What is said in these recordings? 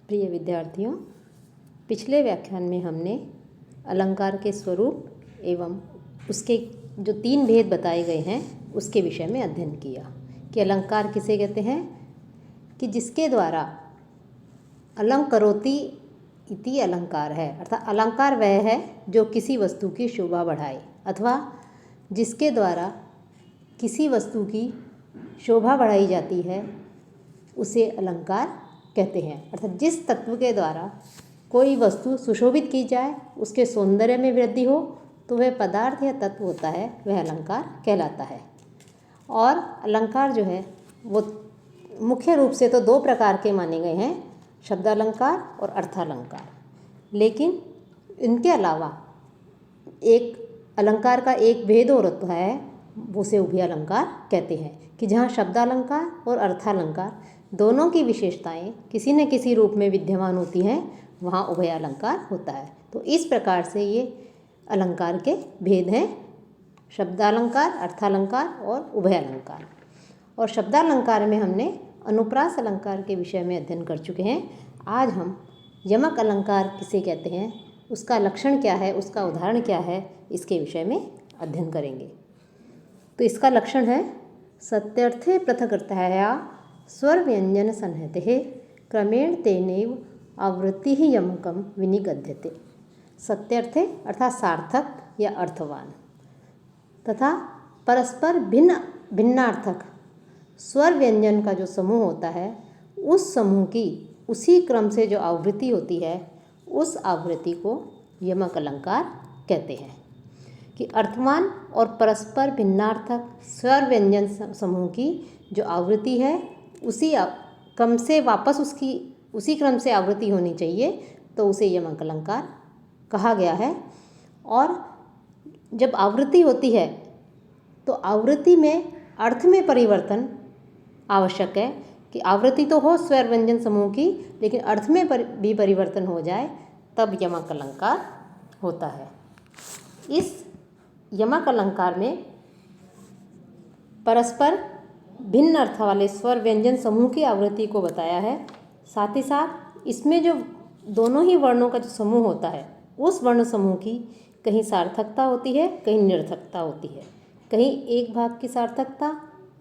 प्रिय विद्यार्थियों, पिछले व्याख्यान में हमने अलंकार के स्वरूप एवं उसके जो 3 भेद बताए गए हैं उसके विषय में अध्ययन किया कि अलंकार किसे कहते हैं कि जिसके द्वारा अलंकरोति इति अलंकार है, अर्थात अलंकार वह है जो किसी वस्तु की शोभा बढ़ाए अथवा जिसके द्वारा किसी वस्तु की शोभा बढ़ाई जाती है उसे अलंकार कहते हैं। अर्थात जिस तत्व के द्वारा कोई वस्तु सुशोभित की जाए, उसके सौंदर्य में वृद्धि हो, तो वह पदार्थ या तत्व होता है, वह अलंकार कहलाता है। और अलंकार जो है वो मुख्य रूप से तो 2 प्रकार के माने गए हैं, शब्दालंकार और अर्थालंकार। लेकिन इनके अलावा एक अलंकार का एक भेद और होता है, उसे उभय अलंकार कहते हैं कि जहाँ शब्दालंकार और अर्थालंकार दोनों की विशेषताएं किसी न किसी रूप में विद्यमान होती हैं, वहाँ उभय अलंकार होता है। तो इस प्रकार से ये अलंकार के भेद हैं, शब्दालंकार, अर्थालंकार और उभय अलंकार। और शब्दालंकार में हमने अनुप्रास अलंकार के विषय में अध्ययन कर चुके हैं। आज हम यमक अलंकार किसे कहते हैं, उसका लक्षण क्या है, उसका उदाहरण क्या है, इसके विषय में अध्ययन करेंगे। तो इसका लक्षण है सत्यर्थे पृथक्तया स्वर व्यंजन संहते क्रमेण तेनैव आवृत्ति ही यमकम विनिगद्यते। सत्यर्थे अर्थात सार्थक या अर्थवान तथा परस्पर भिन्न भिन्नार्थक स्वर व्यंजन का जो समूह होता है, उस समूह की उसी क्रम से जो आवृत्ति होती है, उस आवृत्ति को यमक अलंकार कहते हैं। कि अर्थवान और परस्पर भिन्नार्थक स्वर व्यंजन समूह की जो आवृत्ति है, उसी क्रम से वापस उसी क्रम से आवृत्ति होनी चाहिए, तो उसे यमक अलंकार कहा गया है। और जब आवृत्ति होती है तो आवृत्ति में अर्थ में परिवर्तन आवश्यक है कि आवृत्ति तो हो स्वर व्यंजन समूह की, लेकिन अर्थ में भी परिवर्तन हो जाए तब यमक अलंकार होता है। इस यमक अलंकार में परस्पर भिन्न अर्थ वाले स्वर व्यंजन समूह की आवृत्ति को बताया है। साथ ही साथ इसमें जो दोनों ही वर्णों का जो समूह होता है, उस वर्ण समूह की कहीं सार्थकता होती है, कहीं निरर्थकता होती है। कहीं एक भाग की सार्थकता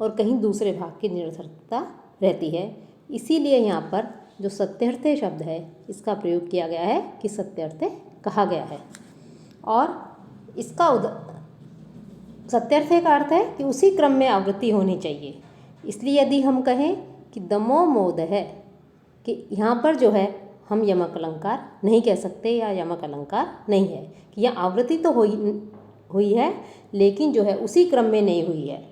और कहीं दूसरे भाग की निरर्थकता रहती है। इसीलिए यहाँ पर जो सत्यर्थे शब्द है, इसका प्रयोग किया गया है कि सत्यर्थे कहा गया है। और इसका सत्यर्थे का अर्थ है कि उसी क्रम में आवृत्ति होनी चाहिए। इसलिए यदि हम कहें कि दमो मोद है, कि यहाँ पर जो है हम यमक अलंकार नहीं कह सकते या यमक अलंकार नहीं है, कि यह आवृत्ति तो हुई है लेकिन जो है उसी क्रम में नहीं हुई है।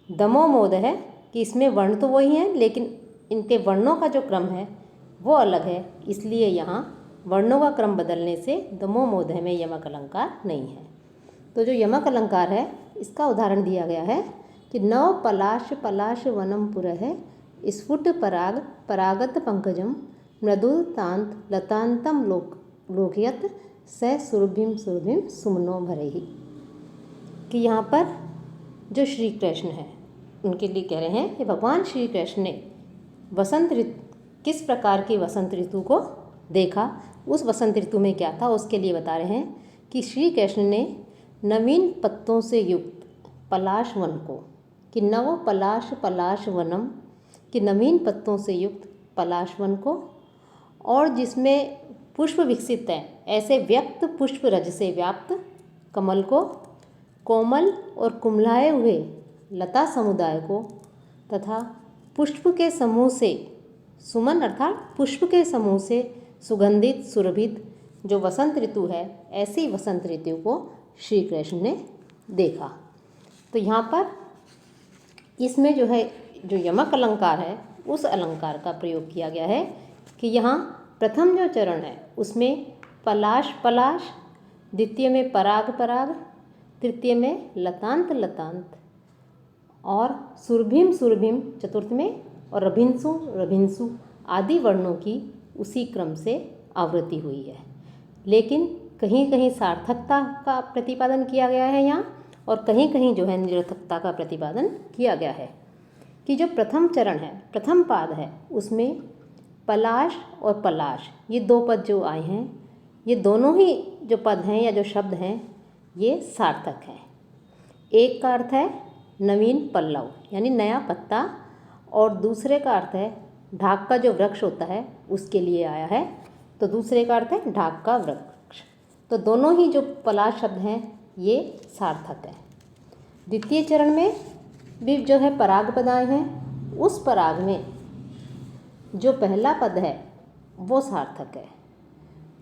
दमो मोद है कि इसमें वर्ण तो वही हैं, लेकिन इनके वर्णों का जो क्रम है वो अलग है, इसलिए यहाँ वर्णों का क्रम बदलने से दमो मोद है में यमक अलंकार नहीं है। तो जो यमक अलंकार है, इसका उदाहरण दिया गया है कि नव पलाश पलाश वनम पुरः स्फुट पराग परागत पंकजम मृदुल तांत लतांतम लोकयत स सुरभिम सुरभिम सुमनो भरेहि। कि यहाँ पर जो श्री कृष्ण है, उनके लिए कह रहे हैं कि भगवान श्री कृष्ण ने वसंत ऋतु, किस प्रकार की वसंत ऋतु को देखा, उस वसंत ऋतु में क्या था, उसके लिए बता रहे हैं कि श्री कृष्ण ने नवीन पत्तों से युक्त पलाश वन को, कि नव पलाश पलाश वनम, कि नवीन पत्तों से युक्त पलाश वन को, और जिसमें पुष्प विकसित हैं, ऐसे व्यक्त पुष्प रज से व्याप्त कमल को, कोमल और कुम्हलाए हुए लता समुदाय को, तथा पुष्प के समूह से सुमन अर्थात पुष्प के समूह से सुगंधित सुरभित जो वसंत ऋतु है, ऐसी वसंत ऋतु को श्री कृष्ण ने देखा। तो यहाँ पर इसमें जो है जो यमक अलंकार है, उस अलंकार का प्रयोग किया गया है कि यहाँ प्रथम जो चरण है उसमें पलाश पलाश, द्वितीय में पराग पराग, तृतीय में लतांत लतांत और सुरभिम सुरभिम चतुर्थ में, और रभिंसु रभिंसु आदि वर्णों की उसी क्रम से आवृत्ति हुई है। लेकिन कहीं कहीं सार्थकता का प्रतिपादन किया गया है यहाँ, और कहीं कहीं जो है निरर्थकता का प्रतिपादन किया गया है। कि जो प्रथम चरण है, प्रथम पाद है, उसमें पलाश और पलाश ये दो पद जो आए हैं, ये दोनों ही जो पद हैं या जो शब्द हैं ये सार्थक हैं। एक का अर्थ है नवीन पल्लव यानी नया पत्ता, और दूसरे का अर्थ है ढाक का जो वृक्ष होता है उसके लिए आया है, तो दूसरे का अर्थ है ढाक का वृक्ष। तो दोनों ही जो पलाश शब्द हैं ये सार्थक है। द्वितीय चरण में भी जो है पराग पद आए हैं, उस पराग में जो पहला पद है वो सार्थक है।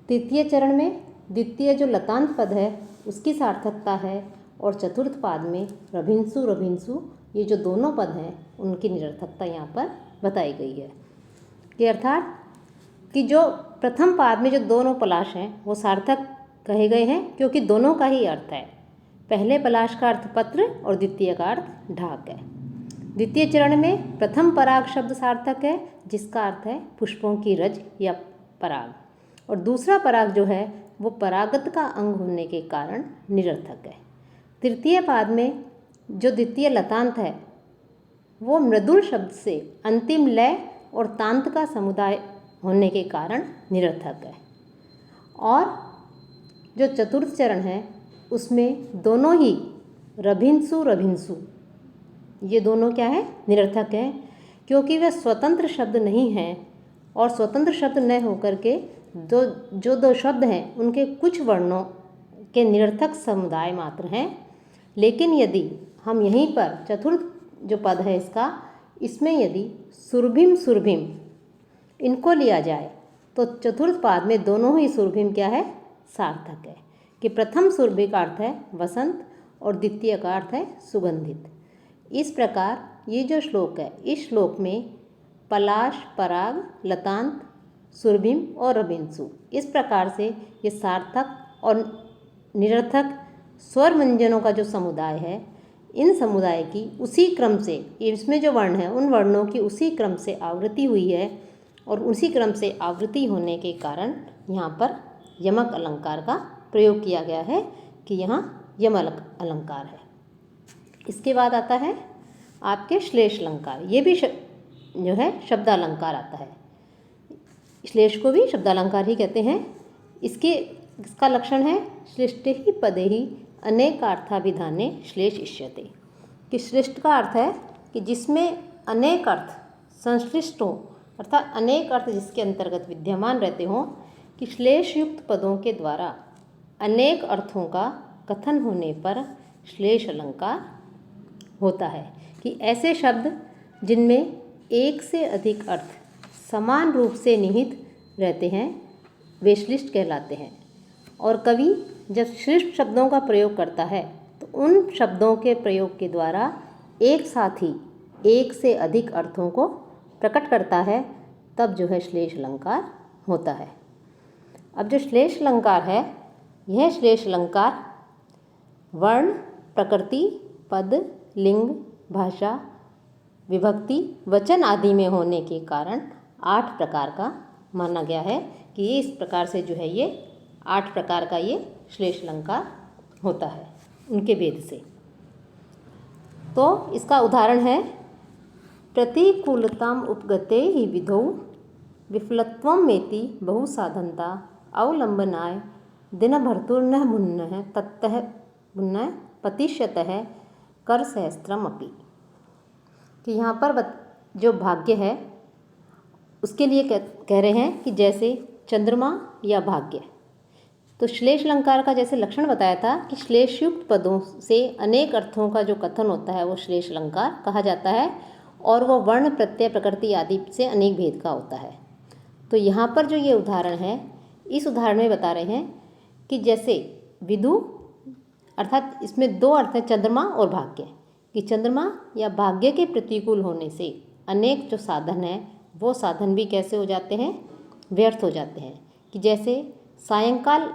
तृतीय चरण में द्वितीय जो लतांत पद है उसकी सार्थकता है, और चतुर्थ पाद में रभिंसु रभिंसु ये जो दोनों पद हैं उनकी निरर्थकता यहाँ पर बताई गई है। कि अर्थात कि जो प्रथम पाद में जो दोनों पलाश हैं वो सार्थक कहे गए हैं क्योंकि दोनों का ही अर्थ है। पहले पलाश का अर्थ पत्र और द्वितीय का अर्थ ढाक है। द्वितीय चरण में प्रथम पराग शब्द सार्थक है जिसका अर्थ है पुष्पों की रज या पराग, और दूसरा पराग जो है वो परागत का अंग होने के कारण निरर्थक है। तृतीय पाद में जो द्वितीय लतांत है वो मृदुल शब्द से अंतिम लय और तांत का समुदाय होने के कारण निरर्थक है। और जो चतुर्थ चरण है उसमें दोनों ही रभिंसु रभिंसु ये दोनों क्या है, निरर्थक हैं, क्योंकि वे स्वतंत्र शब्द नहीं हैं, और स्वतंत्र शब्द न होकर के दो शब्द हैं उनके कुछ वर्णों के निरर्थक समुदाय मात्र हैं। लेकिन यदि हम यहीं पर चतुर्थ जो पद है इसमें यदि सुरभिम सुरभिम इनको लिया जाए तो चतुर्थ पाद में दोनों ही सुरभिम क्या है, सार्थक है। कि प्रथम सुरभि का अर्थ है वसंत और द्वितीय का अर्थ है सुगंधित। इस प्रकार ये जो श्लोक है इस श्लोक में पलाश पराग लतांत सुरभिम और रभिंसु इस प्रकार से ये सार्थक और निरर्थक स्वर व्यंजनों का जो समुदाय है इन समुदाय की उसी क्रम से इसमें जो वर्ण है उन वर्णों की उसी क्रम से आवृत्ति हुई है, और उसी क्रम से आवृत्ति होने के कारण यहाँ पर यमक अलंकार का प्रयोग किया गया है कि यहाँ यमक अलंकार है। इसके बाद आता है आपके श्लेष अलंकार। ये भी जो है शब्दालंकार आता है। श्लेष को भी शब्दालंकार ही कहते हैं। इसका लक्षण है श्लिष्टे ही पदे ही अनेकार्थाभिधाने श्लेष इष्यते। कि श्लिष्ट का अर्थ है कि जिसमें अनेक अर्थ संश्लिष्ट हों, अर्थात अनेक अर्थ जिसके अंतर्गत विद्यमान रहते हों, कि श्लेष युक्त पदों के द्वारा अनेक अर्थों का कथन होने पर श्लेष अलंकार होता है। कि ऐसे शब्द जिनमें एक से अधिक अर्थ समान रूप से निहित रहते हैं वे श्लिष्ट कहलाते हैं। और कवि जब श्लिष्ट शब्दों का प्रयोग करता है तो उन शब्दों के प्रयोग के द्वारा एक साथ ही एक से अधिक अर्थों को प्रकट करता है, तब जो है श्लेष अलंकार होता है। अब जो श्लेष अलंकार है यह श्लेष अलंकार वर्ण प्रकृति पद लिंग भाषा विभक्ति वचन आदि में होने के कारण 8 प्रकार का माना गया है। कि ये इस प्रकार से जो है ये 8 प्रकार का ये श्लेष अलंकार होता है उनके भेद से। तो इसका उदाहरण है प्रतिकूलताम उपगते ही विधौ विफलत्वम मेति बहुसाधनता अवलंबनाय दिन भर्तुर्न मुन्न तत्तः मुन्न पतिष्यतः कर सहस्त्रम अपि। कि यहाँ पर जो भाग्य है उसके लिए कह रहे हैं कि जैसे चंद्रमा या भाग्य। तो श्लेष अलंकार का जैसे लक्षण बताया था कि श्लेषयुक्त पदों से अनेक अर्थों का जो कथन होता है वो श्लेष अलंकार कहा जाता है, और वो वर्ण प्रत्यय प्रकृति आदि से अनेक भेद का होता है। तो यहाँ पर जो ये उदाहरण है इस उदाहरण में बता रहे हैं कि जैसे विदु अर्थात इसमें 2 अर्थ है चंद्रमा और भाग्य। कि चंद्रमा या भाग्य के प्रतिकूल होने से अनेक जो साधन हैं वो साधन भी कैसे हो जाते हैं, व्यर्थ हो जाते हैं। कि जैसे सायंकाल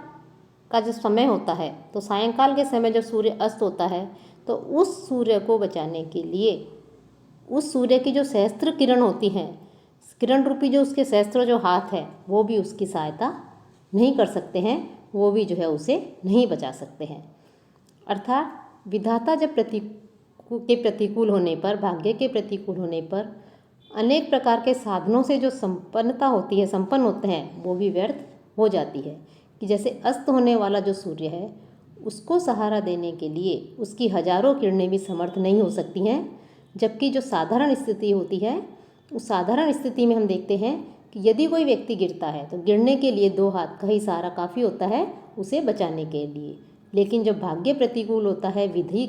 का जो समय होता है तो सायंकाल के समय जब सूर्य अस्त होता है तो उस सूर्य को बचाने के लिए उस सूर्य की जो सहस्त्र किरण होती हैं, किरण रूपी जो उसके सहस्त्र जो हाथ है वो भी उसकी सहायता नहीं कर सकते हैं, वो भी जो है उसे नहीं बचा सकते हैं। अर्थात विधाता जब प्रतिकूल होने पर भाग्य के प्रतिकूल होने पर अनेक प्रकार के साधनों से जो संपन्न होते हैं वो भी व्यर्थ हो जाती है। कि जैसे अस्त होने वाला जो सूर्य है उसको सहारा देने के लिए उसकी हजारों किरणें भी समर्थ नहीं हो सकती हैं, जबकि जो साधारण स्थिति होती है उस साधारण स्थिति में हम देखते हैं कि यदि कोई व्यक्ति गिरता है तो गिरने के लिए 2 हाथ का ही सहारा काफ़ी होता है उसे बचाने के लिए। लेकिन जब भाग्य प्रतिकूल होता है, विधि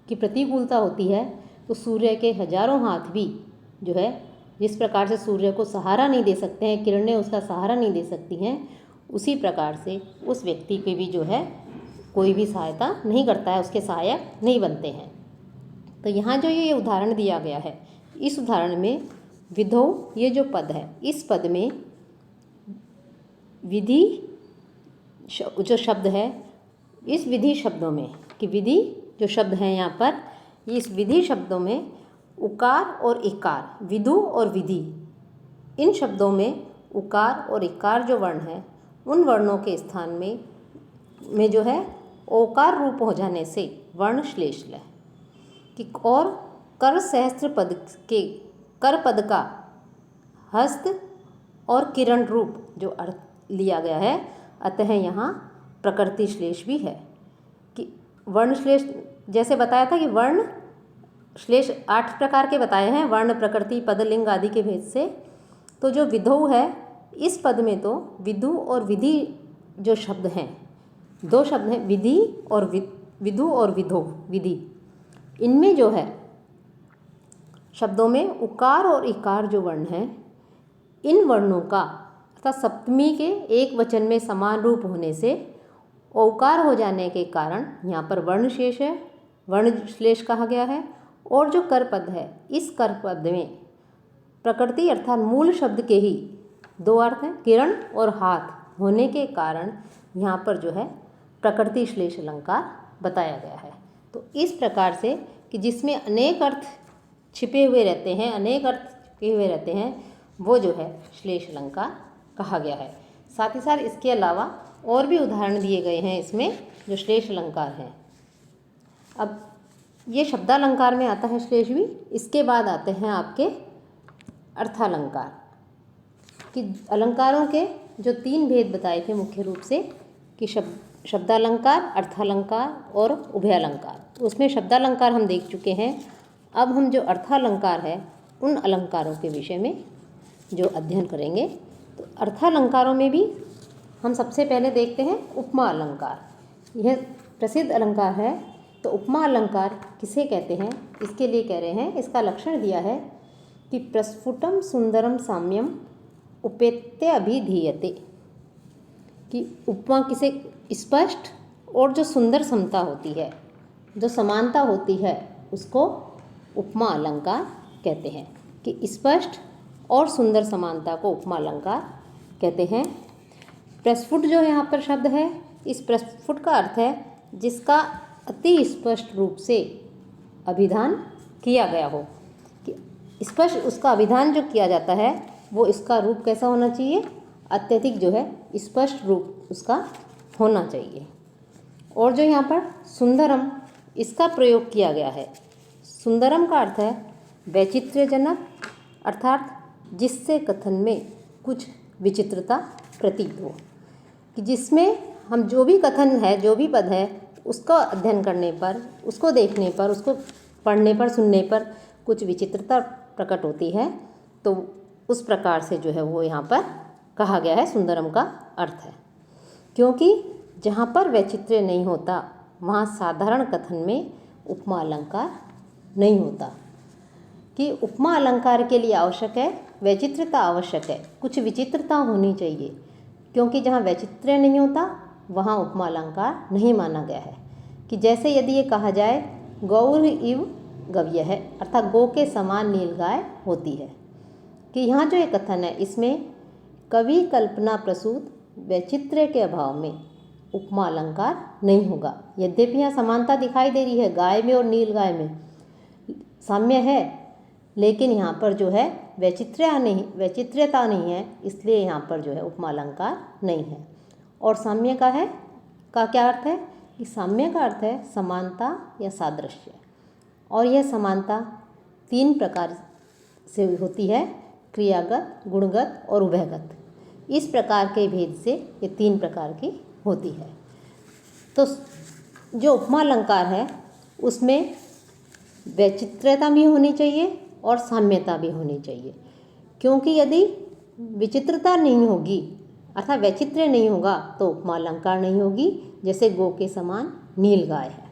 की प्रतिकूलता होती है, तो सूर्य के हजारों हाथ भी जो है, जिस प्रकार से सूर्य को सहारा नहीं दे सकते हैं, किरणें उसका सहारा नहीं दे सकती हैं, उसी प्रकार से उस व्यक्ति की भी जो है कोई भी सहायता नहीं करता है, उसके सहायक नहीं बनते हैं। तो यहाँ जो ये उदाहरण दिया गया है, इस उदाहरण में विधौ ये जो पद है, इस पद में विधि जो शब्द है, इस विधि शब्दों में कि विधि जो शब्द है यहाँ पर, इस विधि शब्दों में उकार और इकार, विदु और विधि, इन शब्दों में उकार और इकार जो वर्ण है उन वर्णों के स्थान में जो है ओकार रूप हो जाने से वर्ण श्लेष है कि और कर सहस्त्र पद के कर पद का हस्त और किरण रूप जो अर्थ लिया गया है, अतः यहाँ प्रकृति श्लेष भी है। कि वर्ण श्लेष जैसे बताया था कि वर्ण श्लेष 8 प्रकार के बताए हैं, वर्ण, प्रकृति, पद, लिंग आदि के भेद से। तो जो विधौ है, इस पद में तो विदु और विधि जो शब्द हैं, 2 शब्द हैं, विधि और विदु और विधौ, विधि, इनमें जो है शब्दों में उकार और इकार जो वर्ण हैं, इन वर्णों का अर्थात सप्तमी के एक वचन में समान रूप होने से औकार हो जाने के कारण यहाँ पर वर्ण शेष है, वर्ण श्लेष कहा गया है। और जो कर पद है, इस कर पद में प्रकृति अर्थात मूल शब्द के ही 2 अर्थ हैं, किरण और हाथ होने के कारण यहाँ पर जो है प्रकृति श्लेष अलंकार बताया गया है। तो इस प्रकार से कि जिसमें अनेक अर्थ छिपे हुए रहते हैं, अनेक अर्थ छिपे हुए रहते हैं, वो जो है श्लेष अलंकार कहा गया है। साथ ही साथ इसके अलावा और भी उदाहरण दिए गए हैं इसमें जो श्लेष अलंकार हैं। अब ये शब्दालंकार में आता है श्लेष भी। इसके बाद आते हैं आपके अर्थालंकार, कि अलंकारों के जो 3 भेद बताए थे मुख्य रूप से, कि शब्दालंकार, अर्थालंकार और उभयालंकार। उसमें शब्दालंकार हम देख चुके हैं। अब हम जो अर्थालंकार है उन अलंकारों के विषय में जो अध्ययन करेंगे। तो अर्थालंकारों में भी हम सबसे पहले देखते हैं उपमा अलंकार। यह प्रसिद्ध अलंकार है। तो उपमा अलंकार किसे कहते हैं, इसके लिए कह रहे हैं, इसका लक्षण दिया है कि प्रस्फुटम सुंदरम साम्यम उपेत्य अभिधीयते, कि उपमा किसे स्पष्ट और जो सुंदर समता होती है, जो समानता होती है, उसको उपमा अलंकार कहते हैं। कि स्पष्ट और सुंदर समानता को उपमा अलंकार कहते हैं। प्रस्फुट जो यहाँ पर शब्द है, इस प्रस्फुट का अर्थ है जिसका अति स्पष्ट रूप से अभिधान किया गया हो। कि स्पष्ट उसका अभिधान जो किया जाता है वो इसका रूप कैसा होना चाहिए, अत्यधिक जो है स्पष्ट रूप उसका होना चाहिए। और जो यहाँ पर सुंदरम इसका प्रयोग किया गया है, सुंदरम का अर्थ है वैचित्र्यजनक, अर्थात जिससे कथन में कुछ विचित्रता प्रतीत हो। कि जिसमें हम जो भी कथन है, जो भी पद है, उसका अध्ययन करने पर, उसको देखने पर, उसको पढ़ने पर, सुनने पर कुछ विचित्रता प्रकट होती है, तो उस प्रकार से जो है वो यहाँ पर कहा गया है, सुंदरम का अर्थ है। क्योंकि जहाँ पर वैचित्र्य नहीं होता वहाँ साधारण कथन में उपमा अलंकार नहीं होता। कि उपमा अलंकार के लिए आवश्यक है वैचित्रता, आवश्यक है, कुछ विचित्रता होनी चाहिए। क्योंकि जहाँ वैचित्र्य नहीं होता वहाँ उपमा अलंकार नहीं माना गया है। कि जैसे यदि ये कहा जाए गौर इव गव्य है, अर्थात गौ के समान नीलगाय होती है। कि यहाँ जो ये कथन है इसमें कवि कल्पना प्रसूत वैचित्र्य के अभाव में उपमा अलंकार नहीं होगा। यद्यपि यहाँ समानता दिखाई दे रही है, गाय में और नीलगाय में साम्य है, लेकिन यहाँ पर जो है वैचित्र्यता नहीं है, इसलिए यहाँ पर जो है उपमा अलंकार नहीं है। और साम्य का क्या अर्थ है, कि साम्य का अर्थ है समानता या सादृश्य। और यह समानता 3 प्रकार से होती है, क्रियागत, गुणगत और उभयगत। इस प्रकार के भेद से ये 3 प्रकार की होती है। तो जो उपमा अलंकार है उसमें वैचित्र्यता भी होनी चाहिए और साम्यता भी होनी चाहिए, क्योंकि यदि विचित्रता नहीं होगी अर्थात वैचित्र्य नहीं होगा तो उपमा अलंकार नहीं होगी। जैसे गो के समान नील गाय है।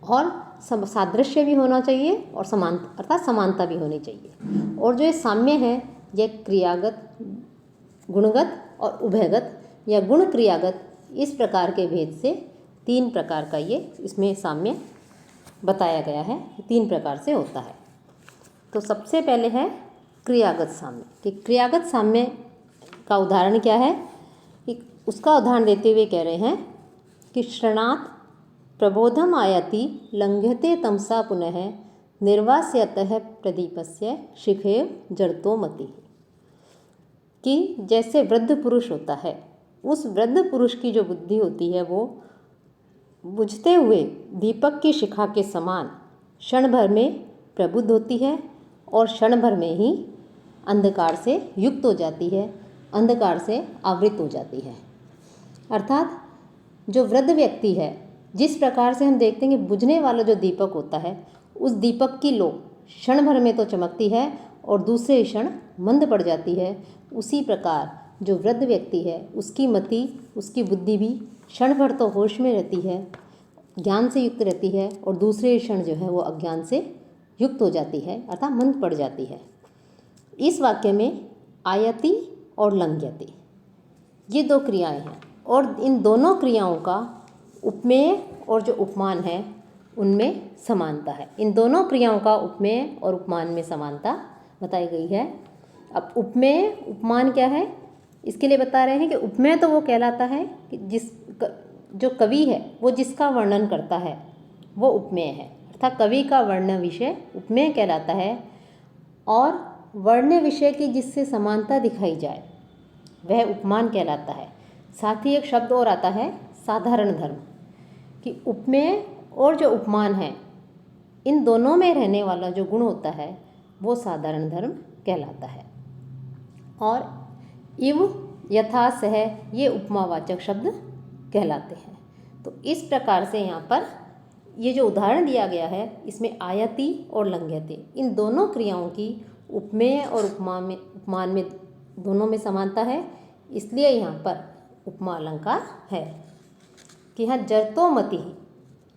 और सादृश्य भी होना चाहिए और समान अर्थात समानता भी होनी चाहिए। और जो ये साम्य है यह क्रियागत, गुणगत और उभयगत या गुण क्रियागत, इस प्रकार के भेद से 3 प्रकार का ये इसमें साम्य बताया गया है। 3 प्रकार से होता है। तो सबसे पहले है क्रियागत साम्य। कि क्रियागत साम्य का उदाहरण क्या है, कि उसका उदाहरण देते हुए कह रहे हैं कि श्रणात् प्रबोधम आयाति लंघ्यते तमसा पुनः निर्वास्यतः प्रदीपस्य शिखेव जरतो मति। कि जैसे वृद्ध पुरुष होता है, उस वृद्ध पुरुष की जो बुद्धि होती है वो बुझते हुए दीपक की शिखा के समान क्षण भर में प्रबुद्ध होती है और क्षण भर में ही अंधकार से युक्त हो जाती है, अंधकार से आवृत हो जाती है। अर्थात जो वृद्ध व्यक्ति है, जिस प्रकार से हम देखते हैं कि बुझने वाला जो दीपक होता है, उस दीपक की लो क्षण भर में तो चमकती है और दूसरे क्षण मंद पड़ जाती है, उसी प्रकार जो वृद्ध व्यक्ति है उसकी मति, उसकी बुद्धि भी क्षण भर तो होश में रहती है, ज्ञान से युक्त रहती है और दूसरे क्षण जो है वो अज्ञान से युक्त हो जाती है अर्थात मंद पड़ जाती है। इस वाक्य में आयति और लंघ्यति ये 2 क्रियाएं हैं और इन दोनों क्रियाओं का उपमेय और जो उपमान है उनमें समानता है। इन दोनों क्रियाओं का उपमेय और उपमान में समानता बताई गई है। अब उपमेय उपमान क्या है, इसके लिए बता रहे हैं कि उपमेय तो वो कहलाता है कि जो कवि है वो जिसका वर्णन करता है वो उपमेय है, अर्थात कवि का वर्ण विषय उपमेय कहलाता है। और वर्ण विषय की जिससे समानता दिखाई जाए वह उपमान कहलाता है। साथ ही एक शब्द और आता है साधारण धर्म, कि उपमेय और जो उपमान है इन दोनों में रहने वाला जो गुण होता है वो साधारण धर्म कहलाता है। और इव, यथा, सह ये उपमावाचक शब्द कहलाते हैं। तो इस प्रकार से यहाँ पर ये जो उदाहरण दिया गया है इसमें आयति और लंघ्यते इन दोनों क्रियाओं की उपमेय और उपमान में दोनों में समानता है, इसलिए यहाँ पर उपमा अलंकार है। कि यहाँ जरतो मति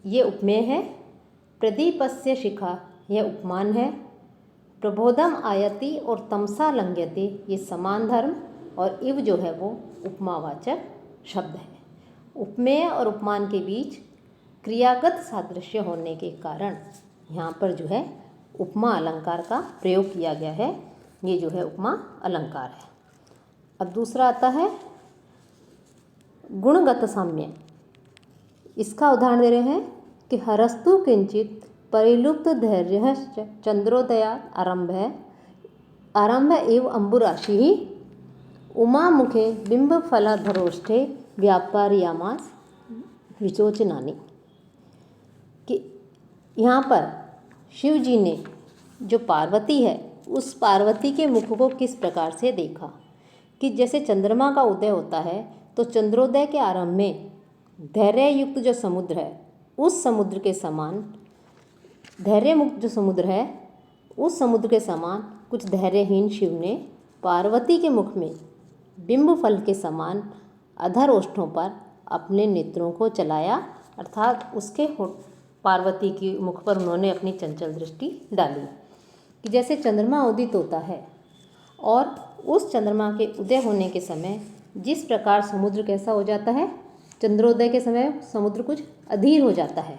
ये उपमेय है, प्रदीपस्य शिखा यह उपमान है, प्रबोधम आयति और तमसा लंघ्यते ये समान धर्म और इव जो है वो उपमावाचक शब्द है। उपमेय और उपमान के बीच क्रियागत सादृश्य होने के कारण यहाँ पर जो है उपमा अलंकार का प्रयोग किया गया है। ये जो है उपमा अलंकार है। अब दूसरा आता है गुणगत साम्य। इसका उदाहरण दे रहे हैं कि हरस्तु किंचित परिलुप्त धैर्य चंद्रोदयात् आरंभ एव अंबुराशि उमा मुखे बिंब फलाधरोष्ठे व्यापारियामास विचोचनानि। कि यहाँ पर शिव जी ने जो पार्वती है उस पार्वती के मुख को किस प्रकार से देखा, कि जैसे चंद्रमा का उदय होता है तो चंद्रोदय के आरंभ में धैर्य युक्त जो समुद्र है उस समुद्र के समान, धैर्य मुक्त जो समुद्र है उस समुद्र के समान कुछ धैर्यहीन शिव ने पार्वती के मुख में बिंब फल के समान अधर ओष्ठों पर अपने नेत्रों को चलाया, अर्थात उसके पार्वती की मुख पर उन्होंने अपनी चंचल दृष्टि डाली। कि जैसे चंद्रमा उदित होता है और उस चंद्रमा के उदय होने के समय जिस प्रकार समुद्र कैसा हो जाता है, चंद्रोदय के समय समुद्र कुछ अधीर हो जाता है,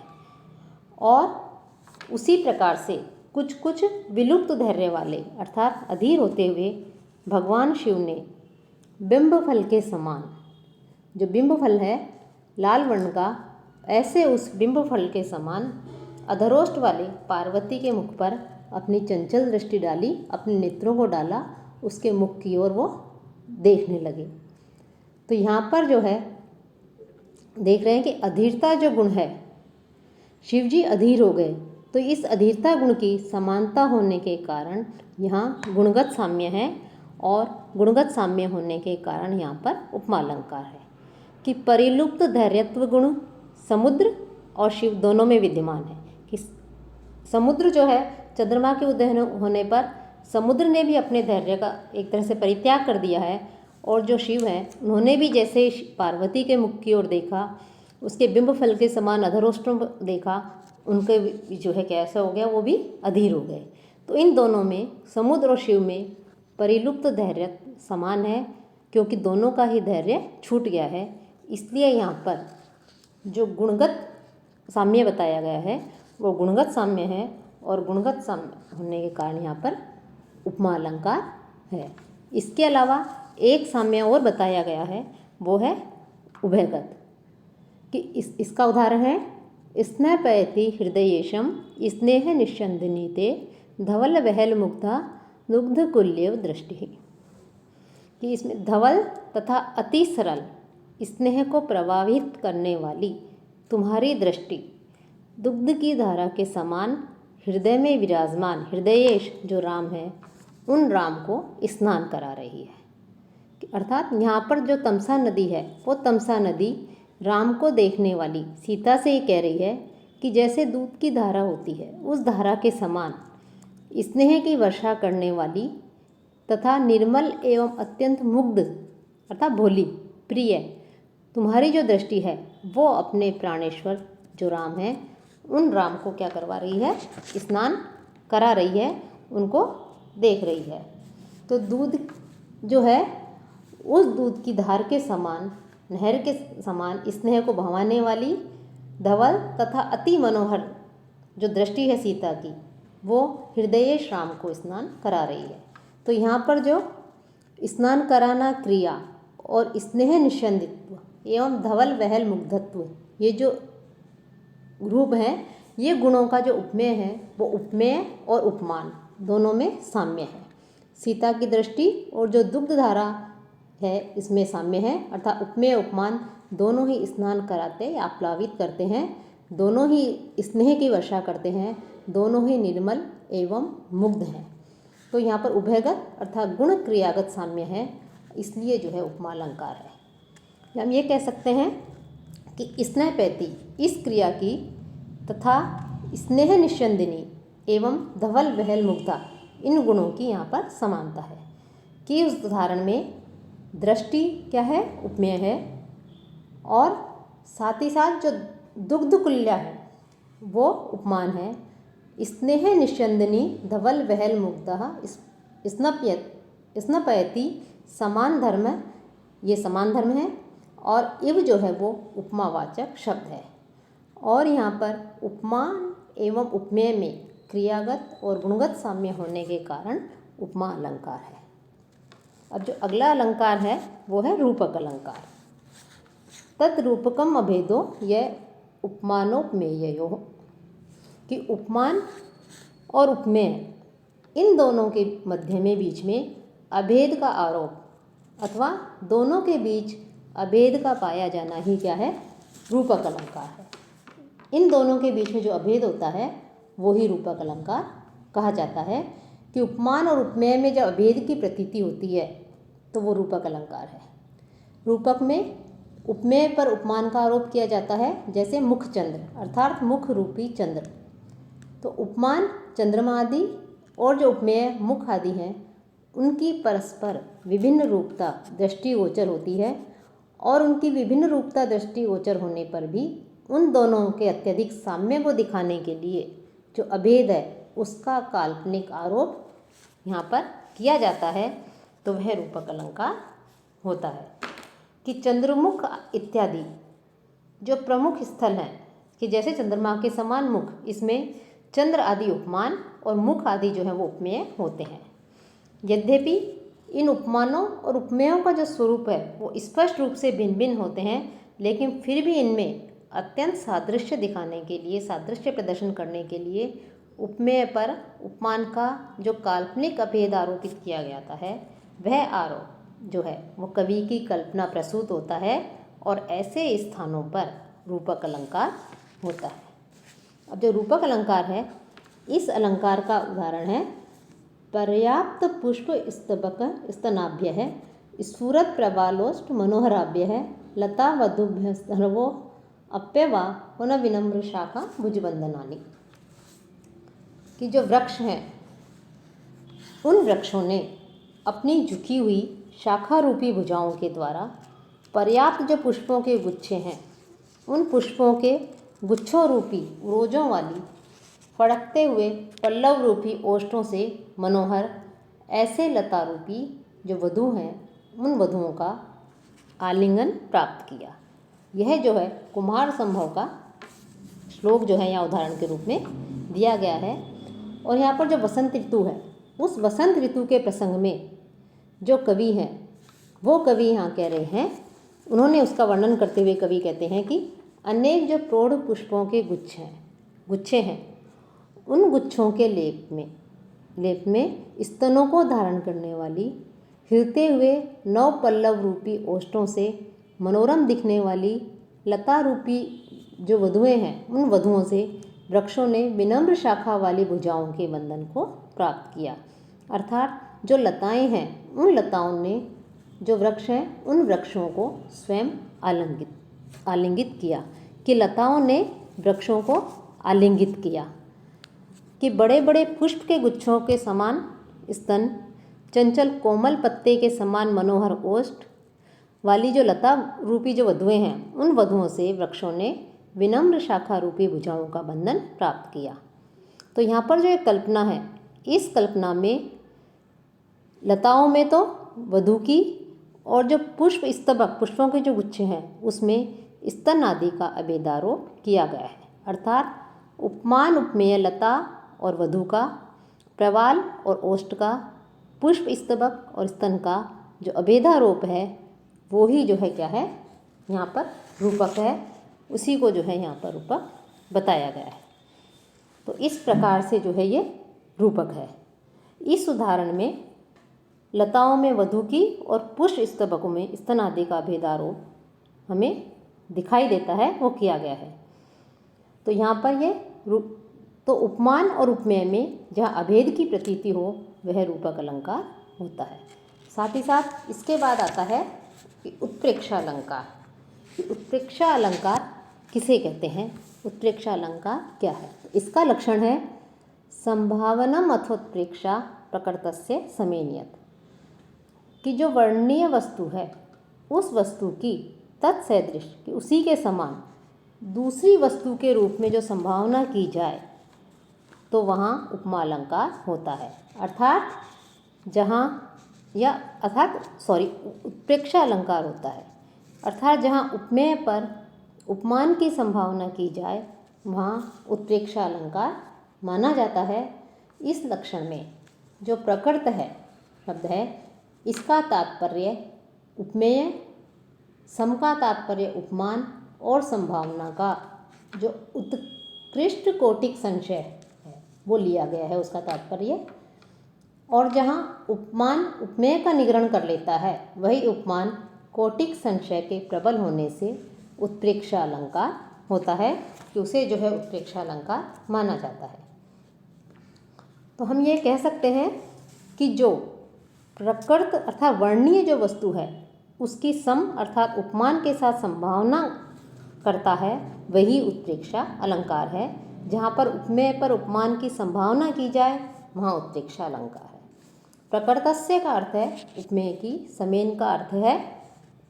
और उसी प्रकार से कुछ कुछ विलुप्त धैर्य वाले अर्थात अधीर होते हुए भगवान शिव ने बिंब फल के समान, जो बिंब फल है लाल वर्ण का, ऐसे उस बिंब फल के समान अधरोष्ठ वाले पार्वती के मुख पर अपनी चंचल दृष्टि डाली, अपने नेत्रों को डाला, उसके मुख की ओर वो देखने लगे। तो यहाँ पर जो है देख रहे हैं कि अधीरता जो गुण है, शिव जी अधीर हो गए तो इस अधीरता गुण की समानता होने के कारण यहाँ गुणगत साम्य है, और गुणगत साम्य होने के कारण यहाँ पर उपमा अलंकार है कि परिलुप्त धैर्यत्व गुण समुद्र और शिव दोनों में विद्यमान है। कि समुद्र जो है, चंद्रमा के उदय होने पर समुद्र ने भी अपने धैर्य का एक तरह से परित्याग कर दिया है, और जो शिव हैं उन्होंने भी जैसे पार्वती के मुख की ओर देखा, उसके बिंब फल के समान अधरोष्टम देखा, उनके जो है कैसा हो गया, वो भी अधीर हो गए। तो इन दोनों में, समुद्र और शिव में परिलुप्त धैर्य समान है, क्योंकि दोनों का ही धैर्य छूट गया है। इसलिए यहाँ पर जो गुणगत साम्य बताया गया है वो गुणगत साम्य है, और गुणगत साम्य होने के कारण यहाँ पर उपमा अलंकार है। इसके अलावा एक साम्य और बताया गया है, वो है उभयगत। कि इसका उदाहरण है स्नेहपयति हृदयेशम स्नेह निश्चंदिनी ते धवल वहल मुग्धा दुग्ध कुल्यव दृष्टि। कि इसमें धवल तथा अति सरल स्नेह को प्रभावित करने वाली तुम्हारी दृष्टि दुग्ध की धारा के समान हृदय में विराजमान हृदयेश जो राम है, उन राम को स्नान करा रही है। अर्थात यहाँ पर जो तमसा नदी है, वो तमसा नदी राम को देखने वाली सीता से ये कह रही है कि जैसे दूध की धारा होती है, उस धारा के समान स्नेह की वर्षा करने वाली तथा निर्मल एवं अत्यंत मुग्ध अर्थात भोली प्रिय तुम्हारी जो दृष्टि है, वो अपने प्राणेश्वर जो राम है, उन राम को क्या करवा रही है, स्नान करा रही है, उनको देख रही है। तो दूध जो है, उस दूध की धार के समान, नहर के समान स्नेह को भवाने वाली धवल तथा अति मनोहर जो दृष्टि है सीता की, वो हृदयेश राम को स्नान करा रही है। तो यहाँ पर जो स्नान कराना क्रिया और स्नेह निश्चंदित्व एवं धवल वहल मुग्धत्व, ये जो रूप हैं, ये गुणों का जो उपमेय है, वो उपमेय और उपमान दोनों में साम्य है। सीता की दृष्टि और जो दुग्ध धारा है, इसमें साम्य है, अर्थात उपमेय उपमान दोनों ही स्नान कराते या प्लावित करते हैं, दोनों ही स्नेह की वर्षा करते हैं, दोनों ही निर्मल एवं मुग्ध हैं। तो यहाँ पर उभयगत अर्थात गुण क्रियागत साम्य है, इसलिए जो है उपमा अलंकार है। हम ये कह सकते हैं कि स्नेहपैती इस क्रिया की तथा स्नेह निश्चंदिनी एवं धवल वहल मुग्धा इन गुणों की यहाँ पर समानता है। कि उस उदाहरण में दृष्टि क्या है, उपमेय है, और साथ ही साथ जो दुग्ध कुल्या है वो उपमान है। स्नेह निश्चंदिनी धवल वहल मुग्धा स्नपयति समान धर्म, ये समान धर्म है, और इव जो है वो उपमावाचक शब्द है। और यहाँ पर उपमान एवं उपमेय में क्रियागत और गुणगत साम्य होने के कारण उपमा अलंकार है। अब जो अगला अलंकार है वो है रूपक अलंकार। तद्रूपकम अभेदो यह उपमानोपमेयो। कि उपमान और उपमेय इन दोनों के मध्य में बीच में अभेद का आरोप अथवा दोनों के बीच अभेद का पाया जाना ही क्या है, रूपक अलंकार है। इन दोनों के बीच में जो अभेद होता है वो ही रूपक अलंकार कहा जाता है। कि उपमान और उपमेय में जब अभेद की प्रतीति होती है तो वो रूपक अलंकार है। रूपक में उपमेय पर उपमान का आरोप किया जाता है, जैसे मुख चंद्र अर्थात मुख रूपी चंद्र। तो उपमान चंद्रमा आदि और जो उपमेय मुख आदि हैं, उनकी परस्पर विभिन्न रूपता दृष्टिगोचर होती है, और उनकी विभिन्न रूपता दृष्टिगोचर होने पर भी उन दोनों के अत्यधिक साम्य को दिखाने के लिए जो अभेद है उसका काल्पनिक आरोप यहाँ पर किया जाता है, तो वह रूपक अलंकार होता है। कि चंद्रमुख इत्यादि जो प्रमुख स्थल हैं, कि जैसे चंद्रमा के समान मुख, इसमें चंद्र आदि उपमान और मुख आदि जो है वो उपमेय होते हैं। यद्यपि इन उपमानों और उपमेयों का जो स्वरूप है वो स्पष्ट रूप से भिन्न भिन्न होते हैं, लेकिन फिर भी इनमें अत्यंत सादृश्य दिखाने के लिए, सादृश्य प्रदर्शन करने के लिए उपमेय पर उपमान का जो काल्पनिक अभेद आरोपित किया जाता है, वह आरोप जो है वो कवि की कल्पना प्रसूत होता है, और ऐसे स्थानों पर रूपक अलंकार होता है। अब जो रूपक अलंकार है, इस अलंकार का उदाहरण है पर्याप्त पुष्प स्तबक स्तनाभ्य है, स्फुरत प्रबालोष्ट मनोहराभ्य है, लता वधुभ्य सर्वो अप्यवा पुन विनम्र शाखा भुजबंधनानि। कि जो वृक्ष हैं उन वृक्षों ने अपनी झुकी हुई शाखा रूपी भुजाओं के द्वारा पर्याप्त जो पुष्पों के गुच्छे हैं उन पुष्पों के गुच्छों रूपी रोजों वाली फड़कते हुए पल्लव रूपी ओष्ठों से मनोहर ऐसे लता रूपी जो वधु हैं उन वधुओं का आलिंगन प्राप्त किया। यह जो है कुम्हार संभव का श्लोक जो है यहाँ उदाहरण के रूप में दिया गया है। और यहाँ पर जो वसंत ऋतु है, उस वसंत ऋतु के प्रसंग में जो कवि हैं वो कवि यहाँ कह रहे हैं, उन्होंने उसका वर्णन करते हुए कवि कहते हैं कि अनेक जो प्रौढ़ पुष्पों के गुच्छे हैं उन गुच्छों के लेप में स्तनों को धारण करने वाली हिलते हुए नौ पल्लव रूपी ओष्ठों से मनोरम दिखने वाली लता रूपी जो वधुएं हैं उन वधुओं से वृक्षों ने विनम्र शाखा वाली भुजाओं के बंधन को प्राप्त किया। अर्थात जो लताएं हैं उन लताओं ने जो वृक्ष हैं उन वृक्षों को स्वयं आलिंगित किया। कि लताओं ने वृक्षों को आलिंगित किया कि बड़े बड़े पुष्प के गुच्छों के समान स्तन, चंचल कोमल पत्ते के समान मनोहर ओष्ठ वाली जो लता रूपी जो वधुएं हैं उन वधुओं से वृक्षों ने विनम्र शाखा रूपी भुजाओं का बंधन प्राप्त किया। तो यहाँ पर जो एक कल्पना है, इस कल्पना में लताओं में तो वधु की और जो पुष्प स्तबक पुष्पों के जो गुच्छे हैं उसमें स्तन आदि का अभेदारोप किया गया है। अर्थात उपमान उपमेय लता और वधु का, प्रवाल और ओष्ठ का, पुष्प स्तबक और स्तन का जो अभेदारोप है वो ही जो है क्या है यहाँ पर रूपक है, उसी को जो है यहाँ पर रूपक बताया गया है। तो इस प्रकार से जो है ये रूपक है। इस उदाहरण में लताओं में वधु की और पुष्प स्तबकों में स्तन आदि का अभेदारोप हमें दिखाई देता है, वो किया गया है। तो यहाँ पर ये तो उपमान और उपमेय में जहाँ अभेद की प्रतीति हो वह रूपक अलंकार होता है। साथ ही साथ इसके बाद आता है कि उत्प्रेक्षा अलंकार। उत्प्रेक्षा अलंकार किसे कहते हैं, उत्प्रेक्षा अलंकार क्या है? तो इसका लक्षण है संभावनम अथोत्प्रेक्षा प्रकृतस्य समेनियत। कि जो वर्णनीय वस्तु है उस वस्तु की तत्सदृश कि उसी के समान दूसरी वस्तु के रूप में जो संभावना की जाए तो वहाँ उपमा अलंकार होता है। उत्प्रेक्षा अलंकार होता है। अर्थात जहाँ उपमेय पर उपमान की संभावना की जाए वहाँ उत्प्रेक्षा अलंकार माना जाता है। इस लक्षण में जो प्रकृत है शब्द है, इसका तात्पर्य उपमेय, सम का तात्पर्य उपमान और संभावना का जो उत्कृष्ट कोटिक संशय है वो लिया गया है उसका तात्पर्य। और जहाँ उपमान उपमेय का निग्रहण कर लेता है वही उपमान कोटिक संशय के प्रबल होने से उत्प्रेक्षा अलंकार होता है, कि उसे जो है उत्प्रेक्षा अलंकार माना जाता है। तो हम ये कह सकते हैं कि जो प्रकृत अर्थात वर्णनीय जो वस्तु है उसकी सम अर्थात उपमान के साथ संभावना करता है वही उत्प्रेक्षा अलंकार है। जहाँ पर उपमेय पर उपमान की संभावना की जाए वहाँ उत्प्रेक्षा अलंकार है। प्रकृतस्य का अर्थ है उपमेय की, समेन का अर्थ है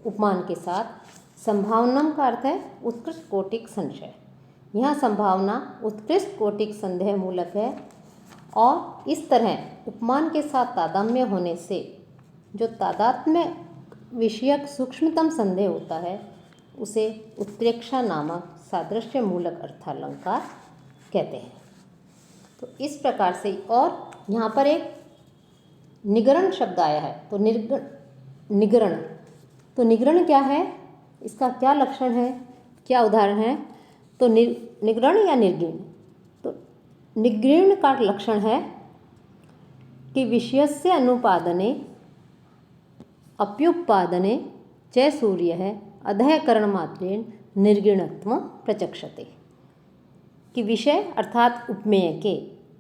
उपमान के साथ, संभावनम का अर्थ है उत्कृष्ट कोटिक संशय। यहाँ संभावना उत्कृष्ट कोटिक संदेह मूलक है और इस तरह उपमान के साथ तादात्म्य होने से जो तादात्म्य विषयक सूक्ष्मतम संदेह होता है उसे उत्प्रेक्षा नामक सादृश्य मूलक अर्थालंकार कहते हैं। तो इस प्रकार से, और यहाँ पर एक निगरण शब्द आया है, तो निगरण तो निगरण क्या है, इसका क्या लक्षण है, क्या उदाहरण है? तो निगरण या निर्गीण। तो निगीर्ण का लक्षण है कि विषयस्य अनुपादने अप्युत्पादने च सूर्य है अधःकरण मात्रेण निर्गीणत्व प्रचक्षते। कि विषय अर्थात उपमेय के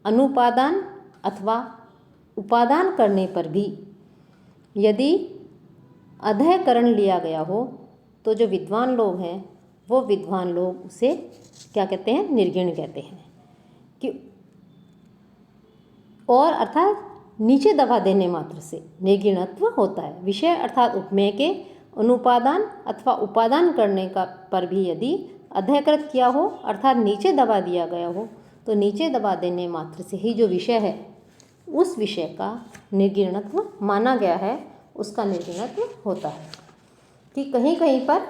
अनुपादान अथवा उपादान करने पर भी यदि अधःकरण लिया गया हो तो जो विद्वान लोग हैं वो विद्वान लोग उसे क्या कहते हैं, निर्गुण कहते हैं। कि और अर्थात नीचे दबा देने मात्र से निर्गुणत्व होता है। विषय अर्थात उपमेय के अनुपादान अथवा उपादान करने का पर भी यदि अधःकृत किया हो अर्थात नीचे दबा दिया गया हो तो नीचे दबा देने मात्र से ही जो विषय है उस विषय का निर्गुणत्व माना गया है, उसका निर्गुणत्व होता है। कि कहीं कहीं पर,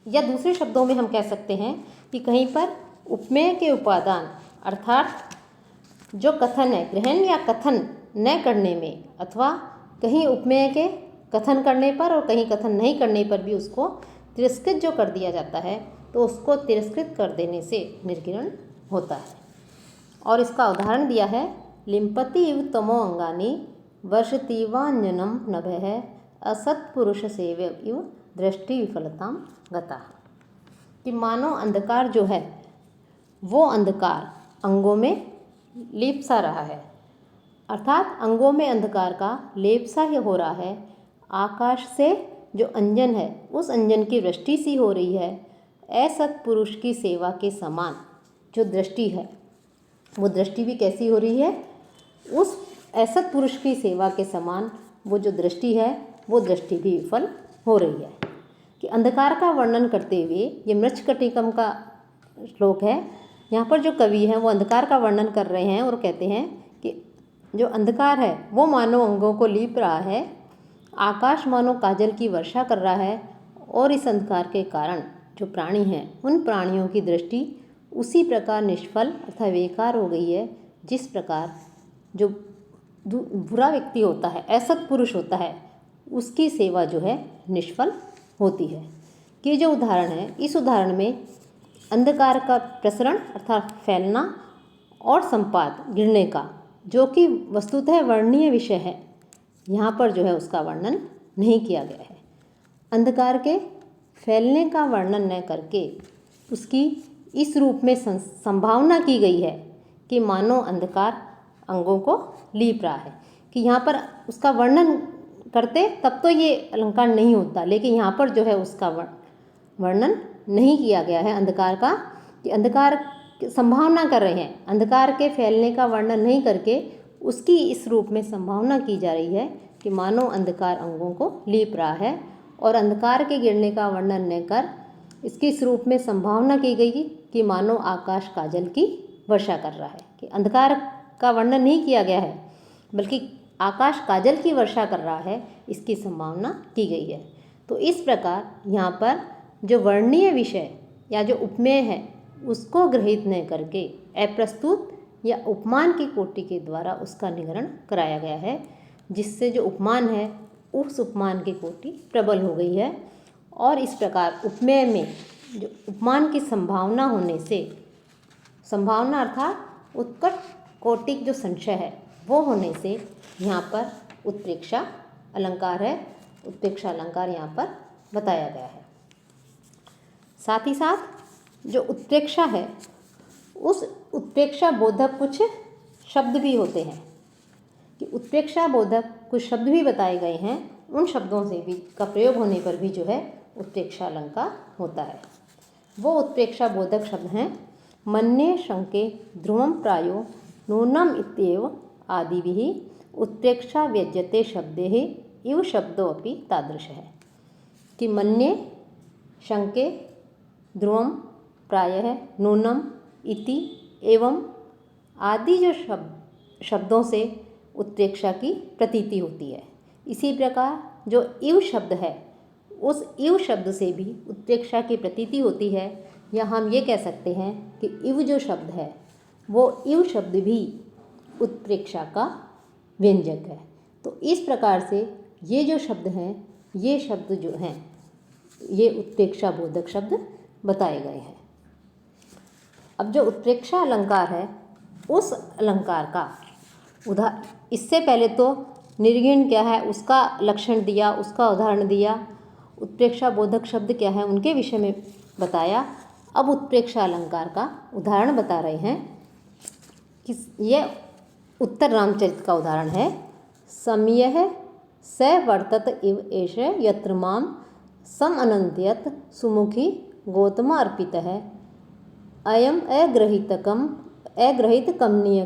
या दूसरे शब्दों में हम कह सकते हैं कि कहीं पर उपमेय के उपादान अर्थात जो कथन है, ग्रहण या कथन न करने में, अथवा कहीं उपमेय के कथन करने पर और कहीं कथन नहीं करने पर भी उसको तिरस्कृत जो कर दिया जाता है तो उसको तिरस्कृत कर देने से निर्गुण होता है। और इसका उदाहरण दिया है, लिम्पति इव तमो अंगानी वर्षतीवांजनम नभः असत्पुरुष सेव्य इव दृष्टि विफलताम गता। कि मानो अंधकार जो है वो अंधकार अंगों में लेप सा रहा है, अर्थात अंगों में अंधकार का लेप सा ही हो रहा है। आकाश से जो अंजन है उस अंजन की वृष्टि सी हो रही है। असत पुरुष की सेवा के समान जो दृष्टि है वो दृष्टि भी कैसी हो रही है, उस असत पुरुष की सेवा के समान वो जो दृष्टि है वो दृष्टि भी विफल हो रही है। कि अंधकार का वर्णन करते हुए ये मृच्छकटिकम का श्लोक है। यहाँ पर जो कवि हैं वो अंधकार का वर्णन कर रहे हैं और कहते हैं कि जो अंधकार है वो मानव अंगों को लीप रहा है, आकाश मानो काजल की वर्षा कर रहा है, और इस अंधकार के कारण जो प्राणी हैं उन प्राणियों की दृष्टि उसी प्रकार निष्फल अथवा बेकार हो गई है जिस प्रकार जो बुरा व्यक्ति होता है, असत पुरुष होता है, उसकी सेवा जो है निष्फल होती है। कि जो उदाहरण है, इस उदाहरण में अंधकार का प्रसरण अर्थात फैलना और संपात गिरने का, जो कि वस्तुतः वर्णनीय विषय है, यहाँ पर जो है उसका वर्णन नहीं किया गया है। अंधकार के फैलने का वर्णन न करके उसकी इस रूप में संभावना की गई है कि मानो अंधकार अंगों को लीप रहा है। कि यहाँ पर उसका वर्णन करते तब तो ये अलंकार नहीं होता, लेकिन यहाँ पर जो है उसका वर्णन नहीं किया गया है अंधकार का, कि अंधकार संभावना कर रहे हैं। अंधकार के फैलने का वर्णन नहीं करके उसकी इस रूप में संभावना की जा रही है कि मानो अंधकार अंगों को लीप रहा है, और अंधकार के गिरने का वर्णन न कर इसकी इस रूप में संभावना की गई कि मानो आकाश काजल की वर्षा कर रहा है। कि अंधकार का वर्णन नहीं किया गया है बल्कि आकाश काजल की वर्षा कर रहा है, इसकी संभावना की गई है। तो इस प्रकार यहाँ पर जो वर्णनीय विषय या जो उपमेय है उसको ग्रहित न करके अप्रस्तुत या उपमान की कोटि के द्वारा उसका निगरण कराया गया है, जिससे जो उपमान है उस उपमान की कोटि प्रबल हो गई है। और इस प्रकार उपमेय में जो उपमान की संभावना होने से, संभावना अर्थात उत्कट कोटिक जो संशय है वो होने से यहाँ पर उत्प्रेक्षा अलंकार है, उत्प्रेक्षा अलंकार यहाँ पर बताया गया है। साथ ही साथ जो उत्प्रेक्षा है उस उत्प्रेक्षा बोधक कुछ शब्द भी होते हैं। कि उत्प्रेक्षा बोधक कुछ शब्द भी बताए गए हैं, उन शब्दों से भी का प्रयोग होने पर भी जो है उत्प्रेक्षा अलंकार होता है। वो उत्प्रेक्षा बोधक शब्द हैं, मन्ये शंके ध्रुवम प्रायो नूनम इत्येव आदिभिः उत्प्रेक्षा व्यज्यते शब्दे ही इव शब्दों अपि तादृश है। कि मन्ये शंके ध्रुवम प्रायः नूनम इति एवं आदि जो शब्दों से उत्प्रेक्षा की प्रतीति होती है। इसी प्रकार जो इव शब्द है उस इव शब्द से भी उत्प्रेक्षा की प्रतीति होती है, या हम ये कह सकते हैं कि इव जो शब्द है वो इव शब्द भी उत्प्रेक्षा का व्यंजक है। तो इस प्रकार से ये जो शब्द हैं, ये शब्द जो हैं ये उत्प्रेक्षा बोधक शब्द बताए गए हैं। अब जो उत्प्रेक्षा अलंकार है उस अलंकार का इससे पहले तो निर्गुण क्या है उसका लक्षण दिया, उसका उदाहरण दिया, उत्प्रेक्षा बोधक शब्द क्या है उनके विषय में बताया। अब उत्प्रेक्षा अलंकार का उदाहरण बता रहे हैं कि यह उत्तर रामचरित का उदाहरण है। समयः स वर्तत इव एष यत्र मां सम अनंत्यत सुमुखी गौतम अर्पितः अयम अग्रहित कमनीय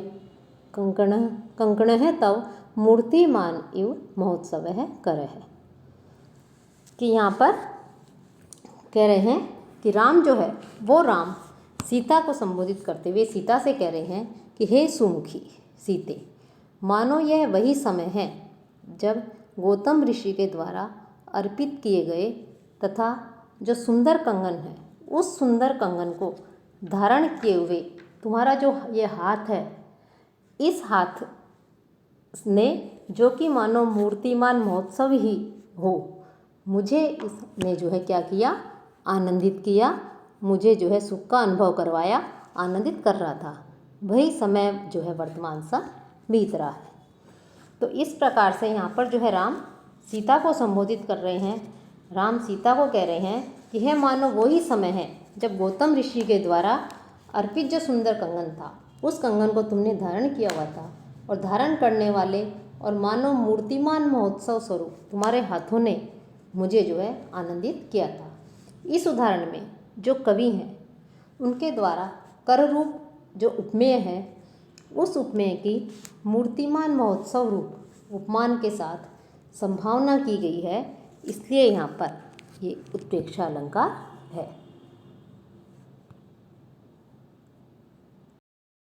कंकणः तव मूर्तिमान इव महोत्सव करः। कि यहाँ पर कह रहे हैं कि राम जो है वो राम सीता को संबोधित करते हुए सीता से कह रहे हैं कि हे सुमुखी सीते, मानो यह वही समय है जब गौतम ऋषि के द्वारा अर्पित किए गए तथा जो सुंदर कंगन है उस सुंदर कंगन को धारण किए हुए तुम्हारा जो ये हाथ है, इस हाथ ने जो कि मानो मूर्तिमान महोत्सव ही हो, मुझे इसने जो है क्या किया, आनंदित किया, मुझे जो है सुख का अनुभव करवाया, आनंदित कर रहा था। वही समय जो है वर्तमान सा बीत रहा है। तो इस प्रकार से यहाँ पर जो है राम सीता को संबोधित कर रहे हैं। राम सीता को कह रहे हैं कि हे मानो वही समय है जब गौतम ऋषि के द्वारा अर्पित जो सुंदर कंगन था, उस कंगन को तुमने धारण किया हुआ था और धारण करने वाले और मानो मूर्तिमान महोत्सव स्वरूप तुम्हारे हाथों ने मुझे जो है आनंदित किया था। इस उदाहरण में जो कवि हैं उनके द्वारा कर रूप जो उपमेय है, उस उपमेय की मूर्तिमान महोत्सव रूप उपमान के साथ संभावना की गई है, इसलिए यहाँ पर ये उत्प्रेक्षा अलंकार है।